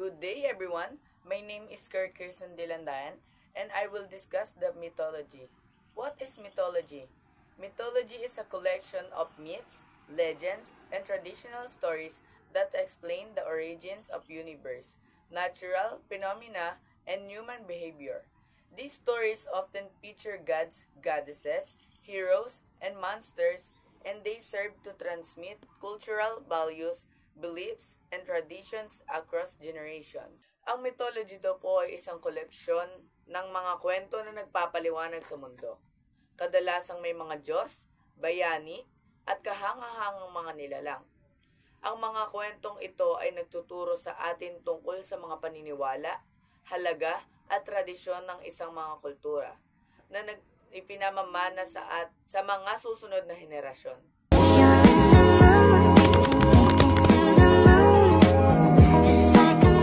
Good day, everyone. My name is Kirsten Dilandayan, and I will discuss the mythology. What is mythology? Mythology is a collection of myths, legends, and traditional stories that explain the origins of universe, natural phenomena, and human behavior. These stories often feature gods, goddesses, heroes, and monsters, and they serve to transmit cultural values, beliefs, and traditions across generations. Ang mythology daw po ay isang koleksyon ng mga kwento na nagpapaliwanag sa mundo. Kadalasang may mga Diyos, bayani, at kahangahangang mga nilalang. Ang mga kwentong ito ay nagtuturo sa atin tungkol sa mga paniniwala, halaga, at tradisyon ng isang mga kultura na ipinamamana sa mga susunod na henerasyon.